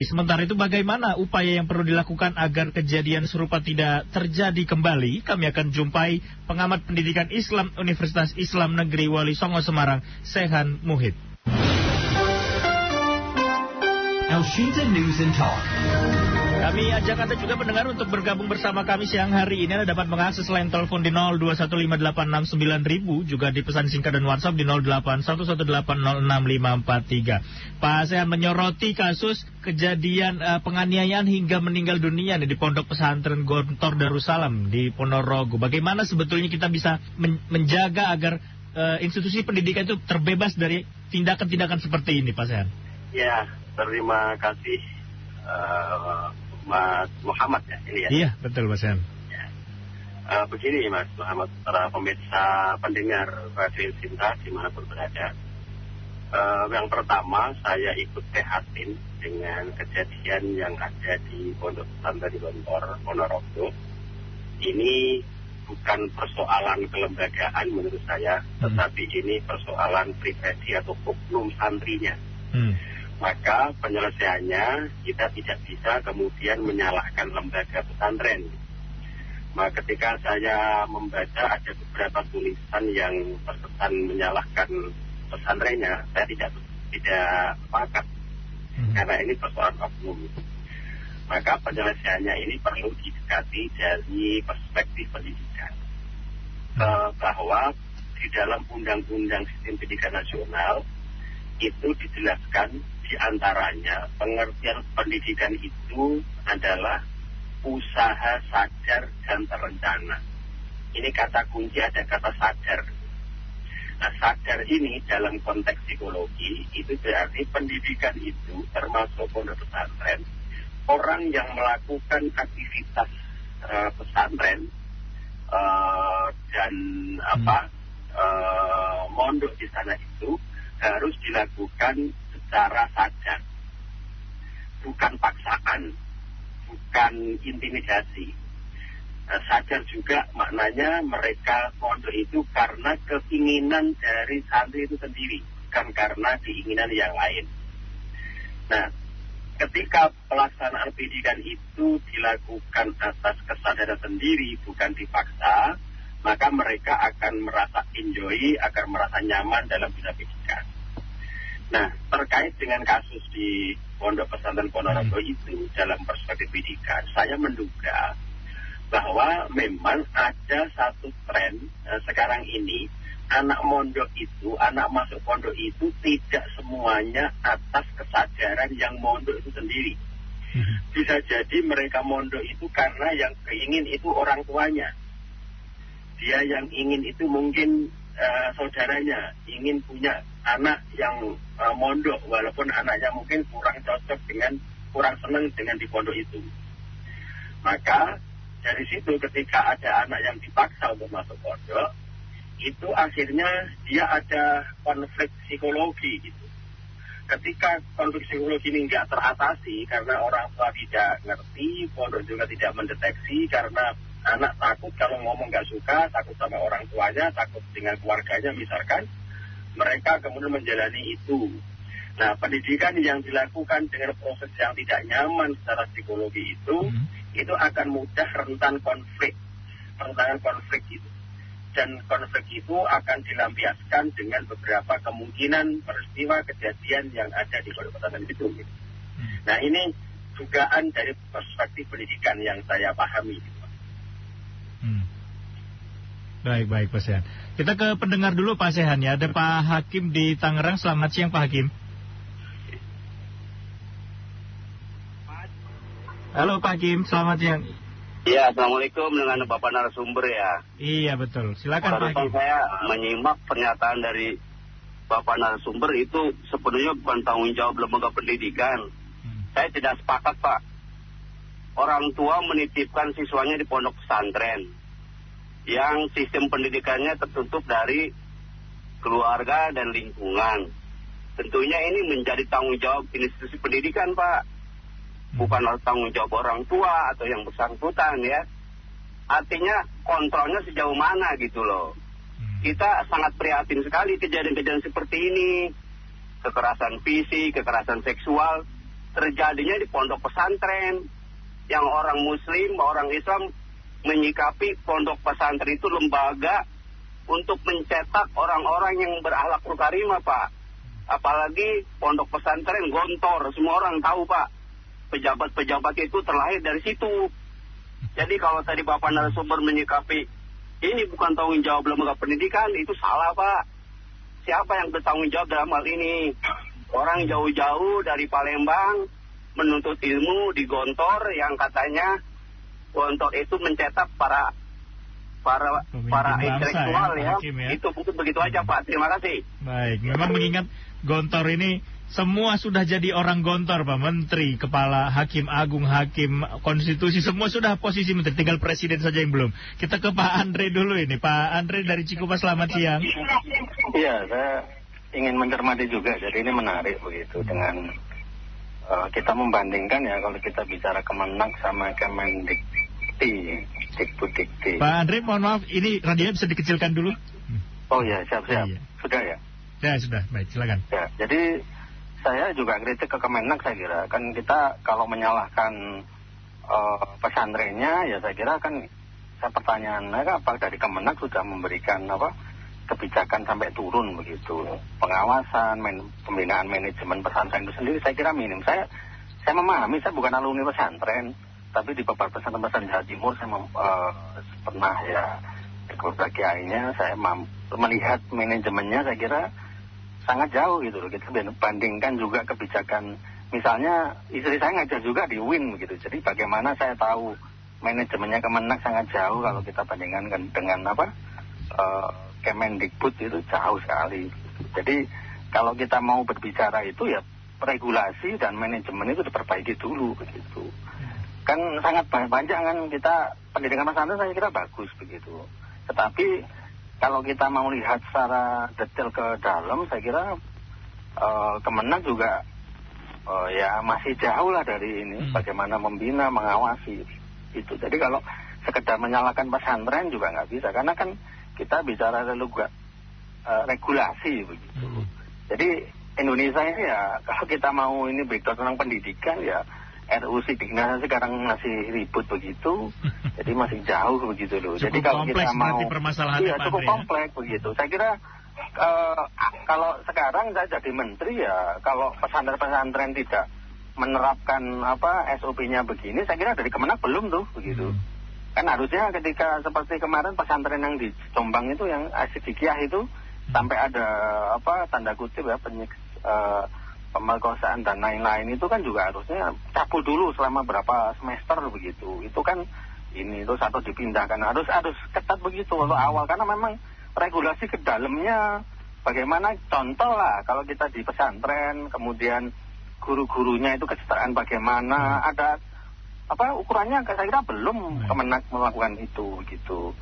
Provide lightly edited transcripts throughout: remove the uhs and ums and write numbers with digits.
Sementara itu bagaimana upaya yang perlu dilakukan agar kejadian serupa tidak terjadi kembali? Kami akan jumpai pengamat pendidikan Islam Universitas Islam Negeri Wali Songo Semarang, Sehan Muhid. Elshinta News and Talk. Kami ajak Anda juga pendengar untuk bergabung bersama kami siang hari ini. Anda dapat mengakses line telepon di 0215869000, juga di pesan singkat dan WhatsApp di 081118065543. Pak Sehan menyoroti kasus kejadian penganiayaan hingga meninggal dunia nih, di Pondok Pesantren Gontor Darussalam di Ponorogo. Bagaimana sebetulnya kita bisa menjaga agar institusi pendidikan itu terbebas dari tindakan-tindakan seperti ini, Pak Sehan? Ya, terima kasih Mas Muhammad ya ini ya. Iya, betul Mas Sehan. Ya. Begini Mas Muhammad, para pemirsa pendengar Radio Elshinta dimanapun berada. Yang pertama, saya ikut prihatin dengan kejadian yang ada di Pondok Pesantren Gontor Ponorogo. Ini bukan persoalan kelembagaan menurut saya, tetapi ini persoalan pribadi atau oknum santrinya. Maka penyelesaiannya kita tidak bisa kemudian menyalahkan lembaga pesantren. Maka ketika saya membaca ada beberapa tulisan yang terkesan menyalahkan pesantrennya, saya tidak sepakat karena ini persoalan oknum. Maka penyelesaiannya ini perlu didekati dari perspektif pendidikan, bahwa di dalam Undang-Undang Sistem Pendidikan Nasional itu dijelaskan di antaranya pengertian pendidikan itu adalah usaha sadar dan terencana. Ini kata kunci, ada kata sadar. Nah, sadar ini dalam konteks psikologi itu berarti pendidikan itu termasuk pondok pesantren, orang yang melakukan aktivitas pesantren dan mondok di sana itu harus dilakukan secara sadar, bukan paksaan, bukan intimidasi. Sadar juga maknanya mereka mondok itu karena keinginan dari santri itu sendiri, bukan karena keinginan yang lain. Nah, ketika pelaksanaan pendidikan itu dilakukan atas kesadaran sendiri, bukan dipaksa, maka mereka akan merasa enjoy, akan merasa nyaman dalam bidang pendidikan. Nah, terkait dengan kasus di Pondok Pesantren Ponorogo itu dalam perspektif pendidikan, saya menduga bahwa memang ada satu tren sekarang ini, anak mondok itu, anak masuk pondok itu tidak semuanya atas kesadaran yang mondok itu sendiri. Bisa jadi mereka mondok itu karena yang keingin itu orang tuanya. Dia yang ingin itu mungkin saudaranya, ingin punya anak yang mondok, walaupun anaknya mungkin kurang cocok dengan, kurang senang dengan di pondok itu. Maka dari situ ketika ada anak yang dipaksa untuk masuk pondok, itu akhirnya dia ada konflik psikologi gitu. Ketika konflik psikologi ini nggak teratasi karena orang tua tidak ngerti, pondok juga tidak mendeteksi, karena anak takut kalau ngomong nggak suka, takut sama orang tuanya, takut dengan keluarganya misalkan, mereka kemudian menjalani itu. Nah, pendidikan yang dilakukan dengan proses yang tidak nyaman secara psikologi itu akan mudah rentan konflik itu. Dan konflik itu akan dilampiaskan dengan beberapa kemungkinan peristiwa kejadian yang ada di pondok pesantren itu. Nah, ini dugaan dari perspektif pendidikan yang saya pahami. Baik Pak Sehan. Kita ke pendengar dulu Pak Sehan ya. Ada Pak Hakim di Tangerang. Selamat siang Pak Hakim. Halo Pak Hakim, selamat siang. Iya, Assalamualaikum dengan Bapak narasumber ya. Iya betul, silakan Pak Hakim. Saya menyimak pernyataan dari Bapak narasumber itu sepenuhnya bukan tanggung jawab lembaga pendidikan. Saya tidak sepakat Pak. Orang tua menitipkan siswanya di pondok pesantren yang sistem pendidikannya tertutup dari keluarga dan lingkungan. Tentunya ini menjadi tanggung jawab institusi pendidikan Pak. Bukan tanggung jawab orang tua atau yang bersangkutan ya. Artinya kontrolnya sejauh mana gitu loh. Kita sangat prihatin sekali kejadian-kejadian seperti ini. Kekerasan fisik, kekerasan seksual. terjadinya di pondok pesantren. Yang orang Muslim, orang Islam menyikapi pondok pesantren itu lembaga untuk mencetak orang-orang yang berakhlak karimah, Pak. Apalagi pondok pesantren gontor, semua orang tahu, Pak. Pejabat-pejabat itu terlahir dari situ. Jadi kalau tadi Bapak narasumber menyikapi ini bukan tanggung jawab lembaga pendidikan, itu salah, Pak. Siapa yang bertanggung jawab dalam hal ini? Orang jauh-jauh dari Palembang menuntut ilmu di Gontor yang katanya Gontor itu mencetak para intelektual ya. Itu mungkin begitu aja, Pak. Terima kasih. Baik, memang mengingat Gontor ini semua sudah jadi orang Gontor, Pak. Menteri, kepala, hakim agung, hakim konstitusi, semua sudah posisi menteri. Tinggal presiden saja yang belum. Kita ke Pak Andre dulu ini. Pak Andre dari Cikupa, selamat siang. Iya, saya ingin mencermati juga. Jadi ini menarik begitu dengan kita membandingkan ya kalau kita bicara Kemenak sama Kemendikti, Dikbudikti. Pak Andre, mohon maaf, ini radionya bisa dikecilkan dulu. Oh ya, siap-siap. Iya. Sudah ya? Ya, sudah. Baik, silakan. Ya, jadi saya juga kritik ke Kemenak, saya kira. Kan kita kalau menyalahkan pesantrennya, ya saya kira kan saya pertanyaannya apa dari Kemenak sudah memberikan kebijakan sampai turun begitu. Pengawasan, pembinaan manajemen pesantren itu sendiri saya kira minim. Saya memahami, saya bukan alumni pesantren, tapi di beberapa pesantren Jawa Timur saya pernah ya beberapa kiainya, saya melihat manajemennya saya kira sangat jauh gitu loh. Kita bandingkan juga kebijakan, misalnya istri saya ngajar juga di UIN begitu. Jadi bagaimana saya tahu manajemennya Kemenak sangat jauh kalau kita bandingkan dengan Kemendikbud itu jauh sekali. Jadi kalau kita mau berbicara itu ya regulasi dan manajemen itu diperbaiki dulu begitu. Kan sangat banyak kan kita pendidikan pesantren saya kira bagus begitu. Tetapi kalau kita mau lihat secara detail ke dalam, saya kira Kemenak juga ya masih jauh lah dari ini. Bagaimana membina, mengawasi itu. Jadi kalau sekedar menyalahkan pesantren juga nggak bisa. Karena kan kita bicara regulasi begitu. Jadi Indonesia ini ya kalau kita mau ini breakdown tentang pendidikan ya RUU Sidiknas sekarang masih ribut begitu, jadi masih jauh begitu loh. Cukup jadi kalau kita mau, iya cukup kompleks begitu. Saya kira kalau sekarang saya jadi menteri ya, kalau pesantren-pesantren tidak menerapkan SOP-nya begini, saya kira dari Kemenak belum tuh begitu. Kan harusnya ketika seperti kemarin pesantren yang di Jombang itu yang Asidikiyah itu sampai ada tanda kutip ya pemerkosaan dan lain-lain itu kan juga harusnya cabut dulu selama berapa semester begitu. Itu kan ini terus atau dipindahkan harus ketat begitu waktu awal karena memang regulasi ke dalamnya bagaimana contoh lah kalau kita di pesantren kemudian guru-gurunya itu kesetaraan bagaimana ada ukurannya saya kira belum Kemenak melakukan itu gitu.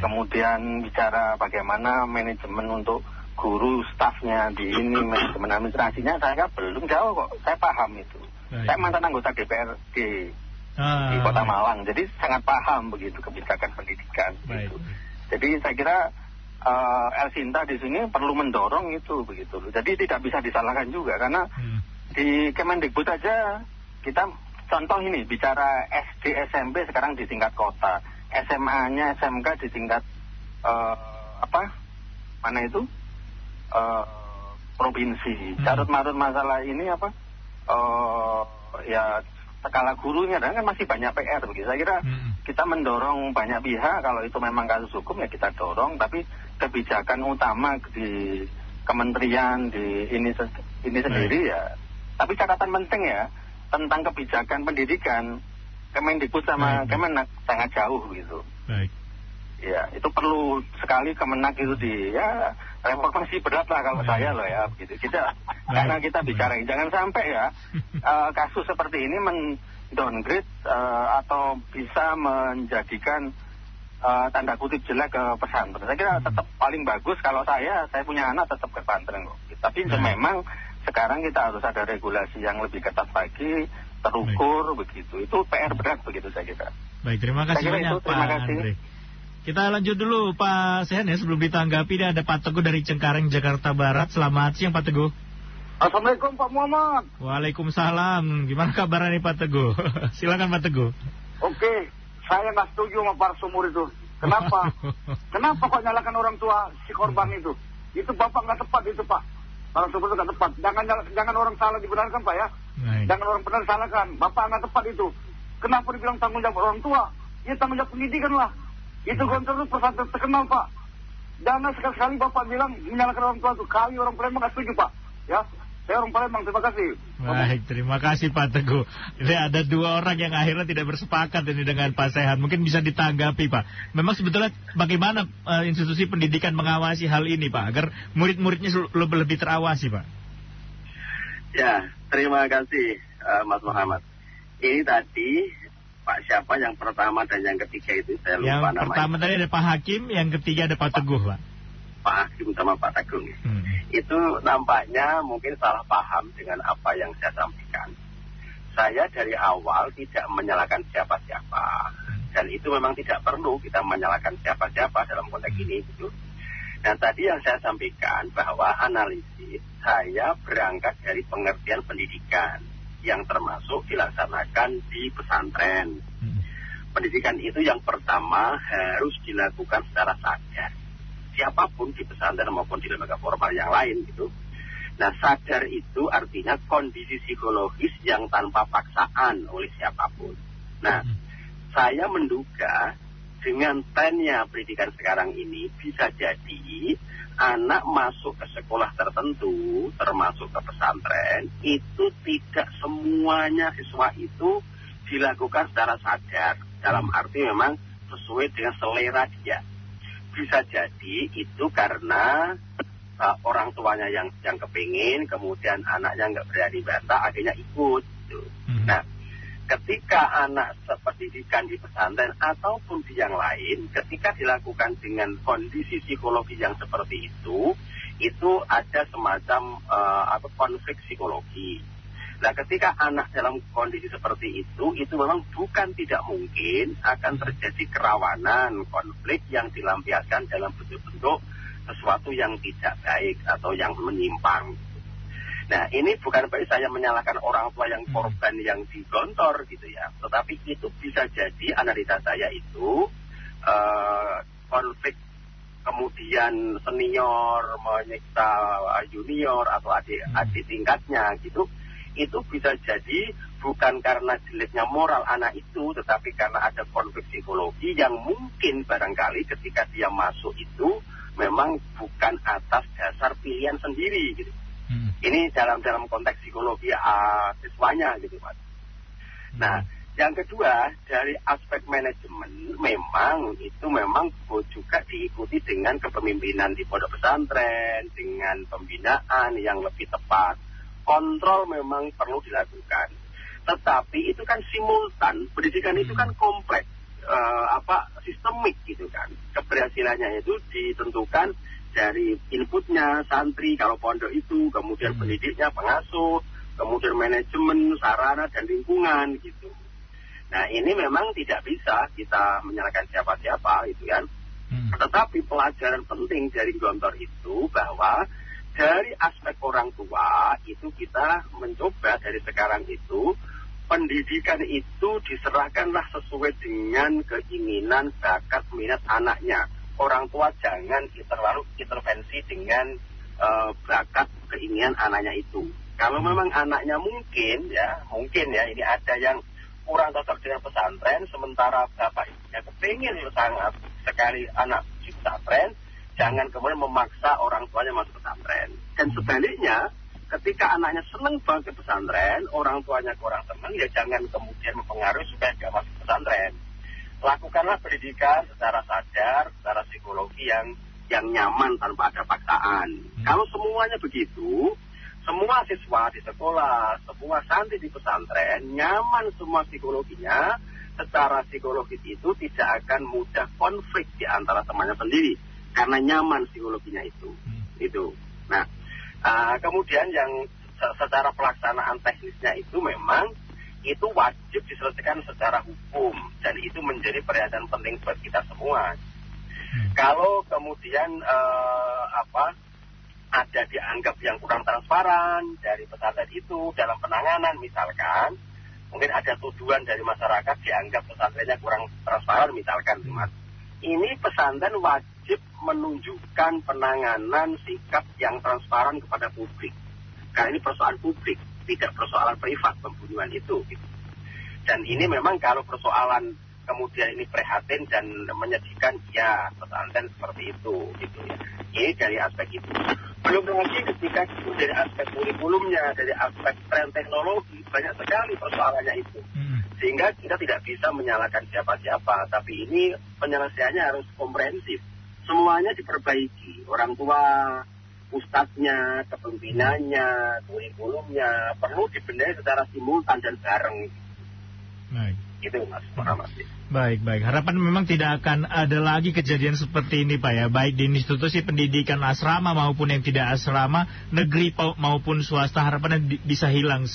Kemudian bicara bagaimana manajemen untuk guru, stafnya di ini, manajemen administrasinya saya kira belum jauh kok. Saya paham itu. Saya mantan anggota DPRD di Kota Malang, jadi sangat paham begitu kebijakan pendidikan. Gitu. Jadi saya kira El Sinta di sini perlu mendorong itu begitu. Jadi tidak bisa disalahkan juga karena di Kemendikbud aja kita contoh ini bicara SD SMP sekarang di tingkat kota, SMA-nya SMK di tingkat mana itu provinsi. Carut marut masalah ini ya skala gurunya dan kan masih banyak PR begitu. Saya kira kita mendorong banyak pihak kalau itu memang kasus hukum ya kita dorong, tapi kebijakan utama di kementerian di ini sendiri ya. Tapi catatan penting ya tentang kebijakan pendidikan Kemendikbud sama Kemenak sangat jauh gitu. Ya, itu perlu sekali Kemenak itu reformasi berat lah kalau saya loh ya begitu. Karena kita bicara jangan sampai ya kasus seperti ini mendowngrade atau bisa menjadikan tanda kutip jelek ke pesantren. Saya kira tetap paling bagus kalau saya punya anak tetap ke pesantren kok. Tapi memang sekarang kita harus ada regulasi yang lebih ketat lagi, terukur begitu. Itu PR berat begitu saya kira. Baik, terima kasih banyak Pak Andre. Kita lanjut dulu Pak Sehan ya sebelum ditanggapi ada Pak Teguh dari Cengkareng, Jakarta Barat. Selamat siang Pak Teguh. Assalamualaikum Pak Muhammad. Waalaikumsalam. Gimana kabarnya nih Pak Teguh? Silakan Pak Teguh. Oke, saya nggak setuju sama para sumur itu. Kenapa? Kenapa kok nyalakan orang tua si korban itu? Itu bapak nggak tepat itu Pak. Para sumur itu nggak tepat. Jangan orang salah dibenarkan Pak ya. Baik. Jangan orang benar salahkan. Bapak nggak tepat itu. Kenapa dibilang tanggung jawab orang tua? Ya tanggung jawab pendidikan lah. Itu Gontor itu pesantren terkenal Pak. Jangan sekali-sekali bapak bilang menyalahkan orang tua itu. Kali orang Palembang nggak setuju Pak. Ya. Saya orang Palembang, terima kasih. Baik, terima kasih Pak Teguh. Ini ada dua orang yang akhirnya tidak bersepakat ini dengan Pak Sehat. Mungkin bisa ditanggapi Pak. Memang sebetulnya bagaimana institusi pendidikan mengawasi hal ini Pak, agar murid-muridnya lebih terawasi Pak? Ya, terima kasih Mas Muhammad. Ini tadi Pak siapa yang pertama dan yang ketiga itu saya lupa namanya. Yang pertama tadi ada Pak Hakim, yang ketiga ada Pak Teguh Pak. Pak Hakim sama Pak Teguh. Itu nampaknya mungkin salah paham dengan apa yang saya sampaikan. Saya dari awal tidak menyalahkan siapa-siapa. Dan itu memang tidak perlu kita menyalahkan siapa-siapa dalam konteks ini gitu. Nah tadi yang saya sampaikan bahwa analisis saya berangkat dari pengertian pendidikan yang termasuk dilaksanakan di pesantren. Pendidikan itu yang pertama harus dilakukan secara sadar. Siapapun di pesantren maupun di lembaga formal yang lain gitu. Nah sadar itu artinya kondisi psikologis yang tanpa paksaan oleh siapapun. Nah saya menduga dengan trennya pendidikan sekarang ini bisa jadi anak masuk ke sekolah tertentu termasuk ke pesantren itu tidak semuanya siswa itu dilakukan secara sadar. Dalam arti memang sesuai dengan selera dia. Bisa jadi itu karena orang tuanya yang kepingin, kemudian anaknya nggak berani bantah, akhirnya ikut. Gitu. Nah, ketika anak pendidikan di pesantren ataupun di yang lain, ketika dilakukan dengan kondisi psikologi yang seperti itu ada semacam konflik psikologi. Nah, ketika anak dalam kondisi seperti itu memang bukan tidak mungkin akan terjadi kerawanan konflik yang dilampiaskan dalam bentuk-bentuk sesuatu yang tidak baik atau yang menyimpang. Nah, ini bukan berarti saya menyalahkan orang tua yang korban yang digontor gitu ya. Tetapi itu bisa jadi analisa saya itu konflik kemudian senior menyiksa junior atau adik tingkatnya gitu. Itu bisa jadi bukan karena jeleknya moral anak itu, tetapi karena ada konflik psikologi yang mungkin barangkali ketika dia masuk itu memang bukan atas dasar pilihan sendiri gitu. Ini dalam konteks psikologi siswanya gitu Pak. Nah, yang kedua dari aspek manajemen memang juga diikuti dengan kepemimpinan di pondok pesantren, dengan pembinaan yang lebih tepat. Kontrol memang perlu dilakukan, tetapi itu kan simultan. Pendidikan itu kan kompleks, sistemik gitu kan. Keberhasilannya itu ditentukan dari inputnya santri kalau pondok itu, kemudian pendidiknya, pengasuh, kemudian manajemen, sarana dan lingkungan gitu. Nah ini memang tidak bisa kita menyalahkan siapa-siapa gitu kan. Tetapi pelajaran penting dari Gontor itu bahwa dari aspek orang tua itu kita mencoba dari sekarang itu pendidikan itu diserahkanlah sesuai dengan keinginan, bakat, minat anaknya. Orang tua jangan terlalu intervensi dengan bakat, keinginan anaknya itu. Kalau memang anaknya mungkin ya ini ada yang kurang cocok dengan pesantren, sementara bapaknya kepingin sangat sekali anak di pesantren, jangan kemudian memaksa orang tuanya masuk pesantren. Dan sebaliknya, ketika anaknya senang banget ke pesantren, orang tuanya kurang senang, ya jangan kemudian mempengaruhi supaya dia masuk pesantren. Lakukanlah pendidikan secara sadar, secara psikologi yang nyaman tanpa ada paksaan. Kalau semuanya begitu, semua siswa di sekolah, semua santri di pesantren, nyaman semua psikologinya, secara psikologis itu tidak akan mudah konflik di antara temannya sendiri. Karena nyaman psikologinya itu. Nah, kemudian yang secara pelaksanaan teknisnya itu memang itu wajib diselesaikan secara hukum dan itu menjadi perhatian penting buat kita semua. Kalau kemudian ada dianggap yang kurang transparan dari pesantren itu dalam penanganan, misalkan mungkin ada tuduhan dari masyarakat dianggap pesantrennya kurang transparan misalkan, Mas. Ini pesantren wajib menunjukkan penanganan sikap yang transparan kepada publik. Karena ini persoalan publik, tidak persoalan privat pembunuhan itu. Gitu. Dan ini memang kalau persoalan kemudian ini prihatin dan menyedihkan, ya pesantren seperti itu. Gitu ya. Ini dari aspek itu. Belum lagi ketika itu dari aspek kurikulumnya, dari aspek tren teknologi, banyak sekali persoalannya itu. Sehingga kita tidak bisa menyalahkan siapa-siapa, tapi ini penyelesaiannya harus komprehensif. Semuanya diperbaiki, orang tua, ustadznya, kepemimpinannya, kurikulumnya, perlu dibenahi secara simultan dan bareng. Baik. Itu Mas Muhammad. Baik. Harapan memang tidak akan ada lagi kejadian seperti ini Pak ya, baik di institusi pendidikan asrama maupun yang tidak asrama, negeri maupun swasta, harapannya bisa hilang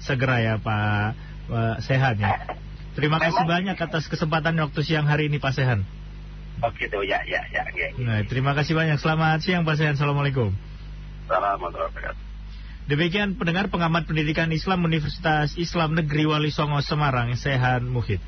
segera ya Pak Sehan ya. Terima kasih banyak atas kesempatan waktu siang hari ini Pak Sehan. Oh gitu ya. Nah, terima kasih banyak. Selamat siang Pak Sehan. Assalamualaikum. Assalamualaikum. Demikian pendengar pengamat pendidikan Islam Universitas Islam Negeri Wali Songo Semarang, Sehan Muhid.